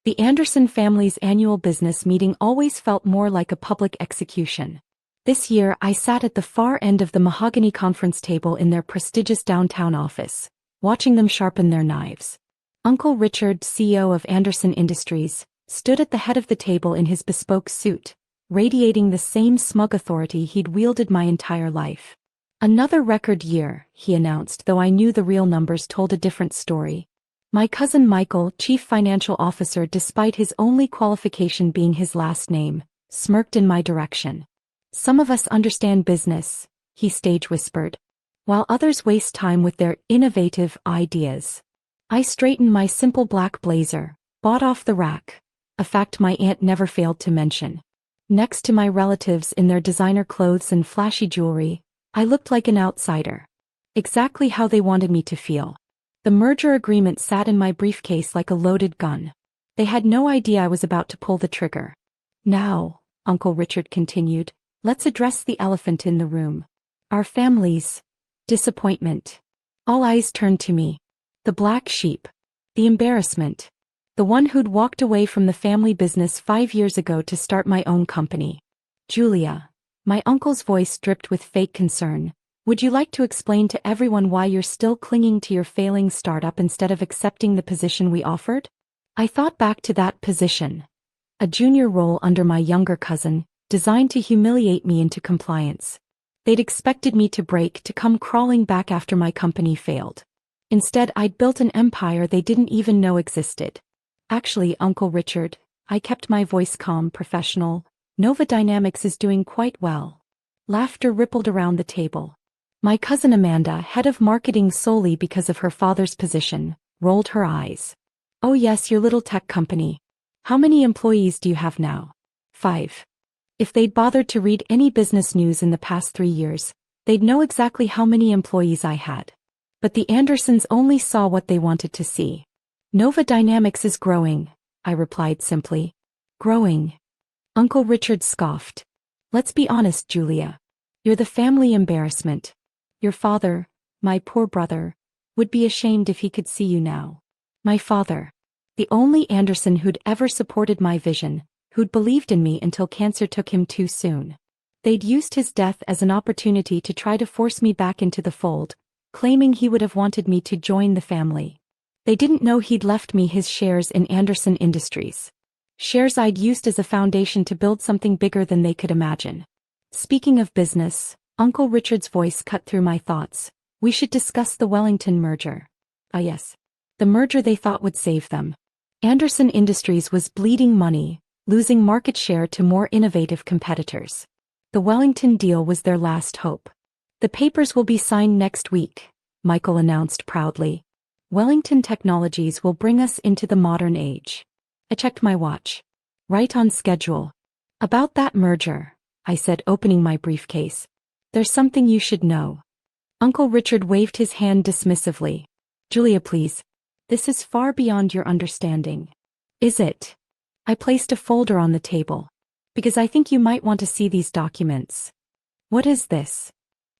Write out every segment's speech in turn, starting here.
The Anderson family's annual business meeting always felt more like a public execution. This year I sat at the far end of the mahogany conference table in their prestigious downtown office, watching them sharpen their knives. Uncle Richard, CEO of Anderson Industries, stood at the head of the table in his bespoke suit, radiating the same smug authority he'd wielded my entire life. "Another record year," he announced, though I knew the real numbers told a different story. My cousin Michael, chief financial officer despite his only qualification being his last name, smirked in my direction. "Some of us understand business," he stage whispered, "while others waste time with their innovative ideas." I straightened my simple black blazer, bought off the rack, a fact my aunt never failed to mention. Next to my relatives in their designer clothes and flashy jewelry, I looked like an outsider. Exactly how they wanted me to feel. The merger agreement sat in my briefcase like a loaded gun. They had no idea I was about to pull the trigger. "Now," Uncle Richard continued, "let's address the elephant in the room. Our family's disappointment." All eyes turned to me. The black sheep. The embarrassment. The one who'd walked away from the family business 5 years ago to start my own company. "Julia," my uncle's voice dripped with fake concern, "would you like to explain to everyone why you're still clinging to your failing startup instead of accepting the position we offered?" I thought back to that position. A junior role under my younger cousin, designed to humiliate me into compliance. They'd expected me to break, to come crawling back after my company failed. Instead, I'd built an empire they didn't even know existed. "Actually, Uncle Richard," I kept my voice calm, professional, "Nova Dynamics is doing quite well." Laughter rippled around the table. My cousin Amanda, head of marketing solely because of her father's position, rolled her eyes. "Oh yes, your little tech company. How many employees do you have now?" 5. If they'd bothered to read any business news in the past 3 years, they'd know exactly how many employees I had. But the Andersons only saw what they wanted to see. "Nova Dynamics is growing," I replied simply. "Growing?" Uncle Richard scoffed. "Let's be honest, Julia. You're the family embarrassment. Your father, my poor brother, would be ashamed if he could see you now." My father. The only Anderson who'd ever supported my vision, who'd believed in me until cancer took him too soon. They'd used his death as an opportunity to try to force me back into the fold, claiming he would have wanted me to join the family. They didn't know he'd left me his shares in Anderson Industries. Shares I'd used as a foundation to build something bigger than they could imagine. "Speaking of business," Uncle Richard's voice cut through my thoughts, "we should discuss the Wellington merger." Ah yes. The merger they thought would save them. Anderson Industries was bleeding money, losing market share to more innovative competitors. The Wellington deal was their last hope. "The papers will be signed next week," Michael announced proudly. "Wellington Technologies will bring us into the modern age." I checked my watch. Right on schedule. "About that merger," I said, opening my briefcase. "There's something you should know." Uncle Richard waved his hand dismissively. "Julia, please. This is far beyond your understanding." "Is it?" I placed a folder on the table. "Because I think you might want to see these documents." "What is this?"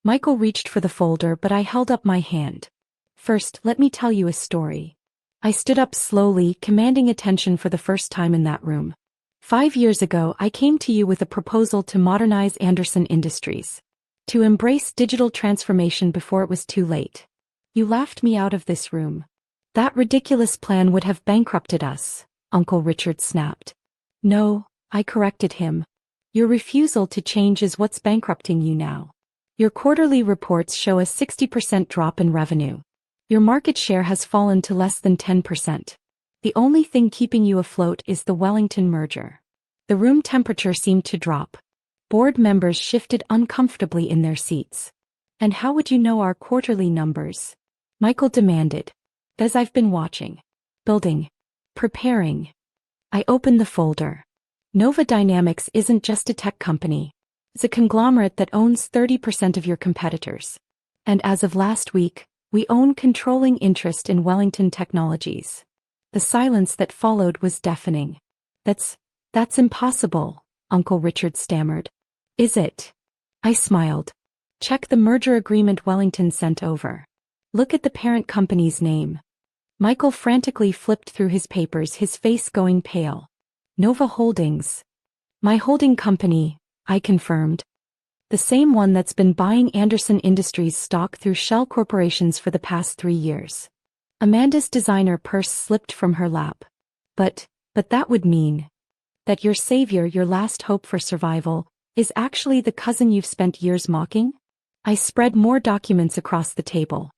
Michael reached for the folder, but I held up my hand. "First, let me tell you a story." I stood up slowly, commanding attention for the first time in that room. 5 years ago, I came to you with a proposal to modernize Anderson Industries. To embrace digital transformation before it was too late. You laughed me out of this room. "That ridiculous plan would have bankrupted us," Uncle Richard snapped. "No," I corrected him. "Your refusal to change is what's bankrupting you now. Your quarterly reports show a 60% drop in revenue. Your market share has fallen to less than 10%. The only thing keeping you afloat is the Wellington merger." The room temperature seemed to drop. Board members shifted uncomfortably in their seats. "And how would you know our quarterly numbers?" Michael demanded. "As I've been watching. Building. Preparing." I opened the folder. Nova Dynamics isn't just a tech company. It's a conglomerate that owns 30% of your competitors. And as of last week, we own controlling interest in Wellington Technologies. The silence that followed was deafening. That's impossible," Uncle Richard stammered. "Is it?" I smiled. "Check the merger agreement Wellington sent over. Look at the parent company's name. Michael frantically flipped through his papers, his face going pale. Nova Holdings. My holding company, I confirmed. The same one that's been buying Anderson Industries stock through shell corporations for the past 3 years. Amanda's designer purse slipped from her lap. But that would mean that your savior, your last hope for survival, is actually the cousin you've spent years mocking? I spread more documents across the table.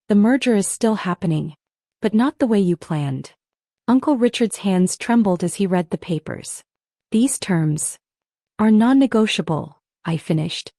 The merger is still happening, but not the way you planned. Uncle Richard's hands trembled as he read the papers. These terms are non-negotiable, I finished.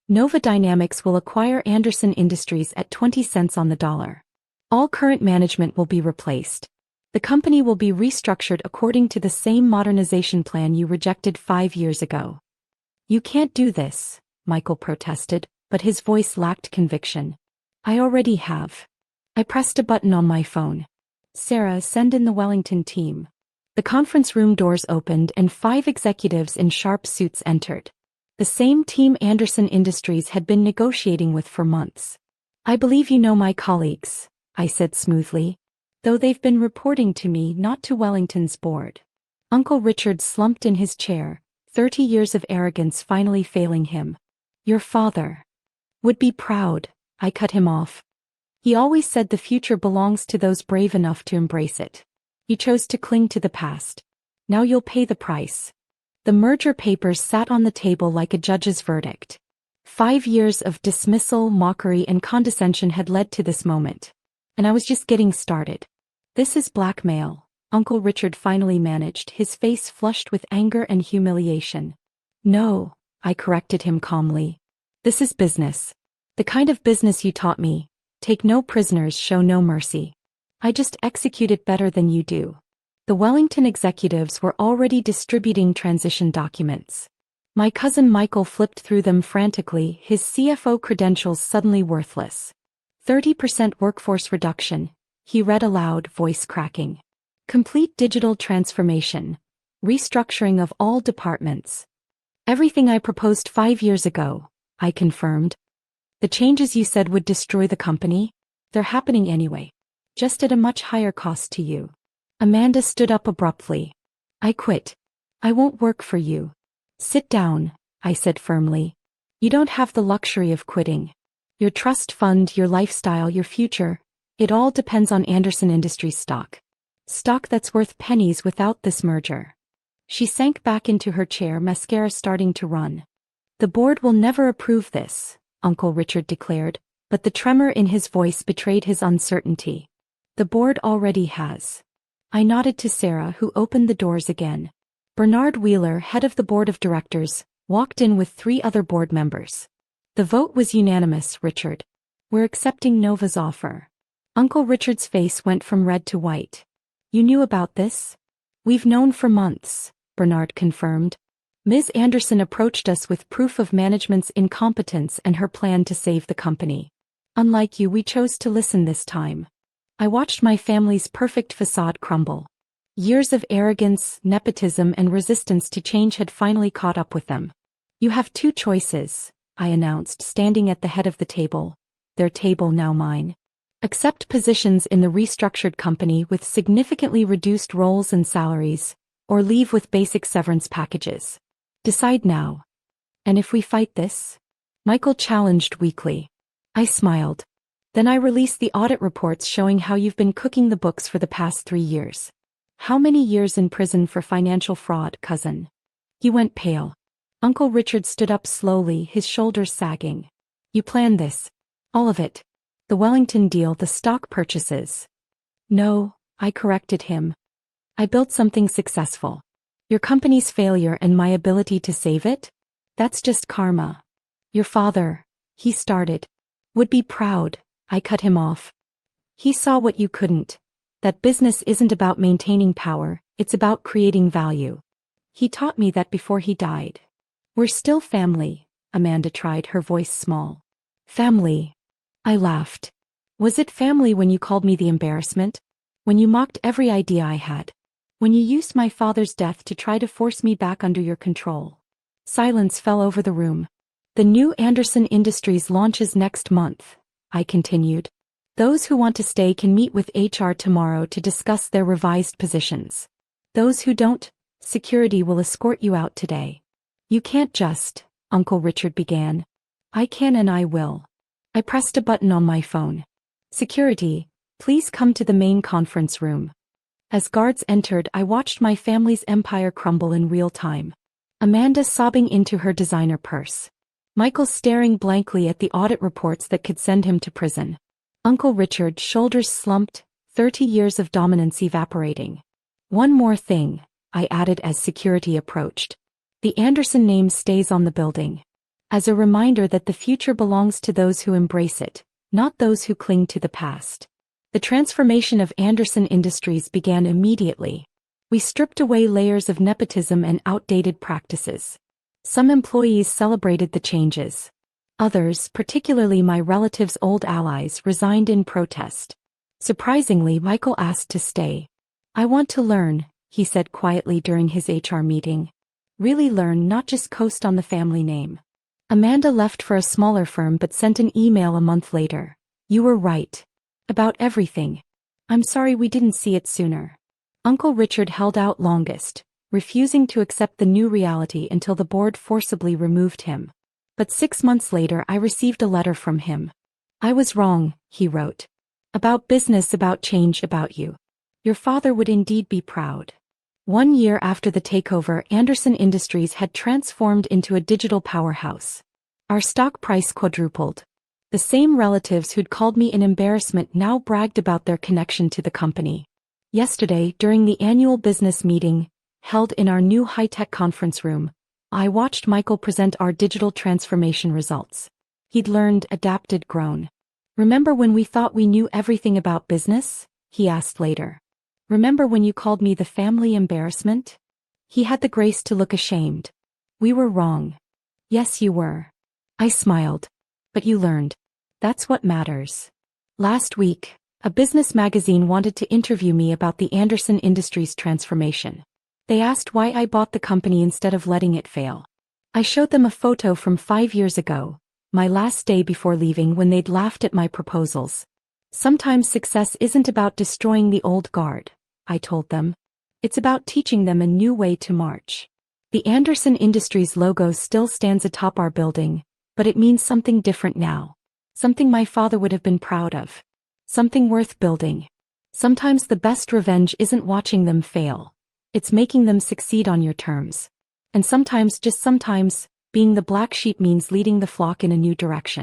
Nova Dynamics will acquire Anderson Industries at 20 cents on the dollar. All current management will be replaced. The company will be restructured according to the same modernization plan you rejected 5 years ago. You can't do this, Michael protested, but his voice lacked conviction. I already have. I pressed a button on my phone. Sarah, send in the Wellington team. The conference room doors opened and 5 executives in sharp suits entered. The same team Anderson Industries had been negotiating with for months. I believe you know my colleagues, I said smoothly, though they've been reporting to me, not to Wellington's board. Uncle Richard slumped in his chair, 30 years of arrogance finally failing him. Your father would be proud, I cut him off. He always said the future belongs to those brave enough to embrace it. You chose to cling to the past. Now you'll pay the price. The merger papers sat on the table like a judge's verdict. 5 years of dismissal, mockery, and condescension had led to this moment. And I was just getting started. This is blackmail, Uncle Richard finally managed, his face flushed with anger and humiliation. No, I corrected him calmly. This is business. The kind of business you taught me. Take no prisoners, show no mercy. I just execute it better than you do. The Wellington executives were already distributing transition documents. My cousin Michael flipped through them frantically, his CFO credentials suddenly worthless. 30% workforce reduction, he read aloud, voice cracking. Complete digital transformation. Restructuring of all departments. Everything I proposed 5 years ago, I confirmed. The changes you said would destroy the company? They're happening anyway. Just at a much higher cost to you. Amanda stood up abruptly. I quit. I won't work for you. Sit down, I said firmly. You don't have the luxury of quitting. Your trust fund, your lifestyle, your future, it all depends on Anderson Industries stock. Stock that's worth pennies without this merger. She sank back into her chair, mascara starting to run. The board will never approve this, Uncle Richard declared, but the tremor in his voice betrayed his uncertainty. The board already has. I nodded to Sarah, who opened the doors again. Bernard Wheeler, head of the board of directors, walked in with 3 other board members. The vote was unanimous, Richard. We're accepting Nova's offer. Uncle Richard's face went from red to white. You knew about this? We've known for months, Bernard confirmed. Ms. Anderson approached us with proof of management's incompetence and her plan to save the company. Unlike you, we chose to listen this time. I watched my family's perfect facade crumble. Years of arrogance, nepotism, and resistance to change had finally caught up with them. You have 2 choices, I announced, standing at the head of the table. Their table, now mine. Accept positions in the restructured company with significantly reduced roles and salaries, or leave with basic severance packages. Decide now. And if we fight this? Michael challenged weakly. I smiled. Then I released the audit reports showing how you've been cooking the books for the past 3 years. How many years in prison for financial fraud, cousin? He went pale. Uncle Richard stood up slowly, his shoulders sagging. You planned this. All of it. The Wellington deal, the stock purchases. No, I corrected him. I built something successful. Your company's failure and my ability to save it? That's just karma. Your father, he started, would be proud. I cut him off. He saw what you couldn't. That business isn't about maintaining power, it's about creating value. He taught me that before he died. We're still family, Amanda tried, her voice small. Family. I laughed. Was it family when you called me the embarrassment? When you mocked every idea I had? When you used my father's death to try to force me back under your control? Silence fell over the room. The new Anderson Industries launches next month, I continued. Those who want to stay can meet with HR tomorrow to discuss their revised positions. Those who don't, security will escort you out today. You can't just, Uncle Richard began. I can and I will. I pressed a button on my phone. Security, please come to the main conference room. As guards entered, I watched my family's empire crumble in real time. Amanda sobbing into her designer purse. Michael staring blankly at the audit reports that could send him to prison. Uncle Richard, shoulders slumped, 30 years of dominance evaporating. One more thing, I added as security approached. The Anderson name stays on the building. As a reminder that the future belongs to those who embrace it, not those who cling to the past. The transformation of Anderson Industries began immediately. We stripped away layers of nepotism and outdated practices. Some employees celebrated the changes. Others, particularly my relatives' old allies, resigned in protest. Surprisingly, Michael asked to stay. I want to learn, he said quietly during his HR meeting. Really learn, not just coast on the family name. Amanda left for a smaller firm but sent an email a month later. You were right. About everything. I'm sorry we didn't see it sooner. Uncle Richard held out longest, refusing to accept the new reality until the board forcibly removed him. But 6 months later I received a letter from him. I was wrong, he wrote. About business, about change, about you. Your father would indeed be proud. 1 year after the takeover, Anderson Industries had transformed into a digital powerhouse. Our stock price quadrupled. The same relatives who'd called me an embarrassment now bragged about their connection to the company. Yesterday, during the annual business meeting, held in our new high-tech conference room, I watched Michael present our digital transformation results. He'd learned, adapted, grown. Remember when we thought we knew everything about business? He asked later. Remember when you called me the family embarrassment? He had the grace to look ashamed. We were wrong. Yes, you were. I smiled. But you learned. That's what matters. Last week, a business magazine wanted to interview me about the Anderson Industries transformation. They asked why I bought the company instead of letting it fail. I showed them a photo from 5 years ago, my last day before leaving, when they'd laughed at my proposals. Sometimes success isn't about destroying the old guard, I told them. It's about teaching them a new way to march. The Anderson Industries logo still stands atop our building, but it means something different now. Something my father would have been proud of. Something worth building. Sometimes the best revenge isn't watching them fail. It's making them succeed on your terms. And sometimes, just sometimes, being the black sheep means leading the flock in a new direction.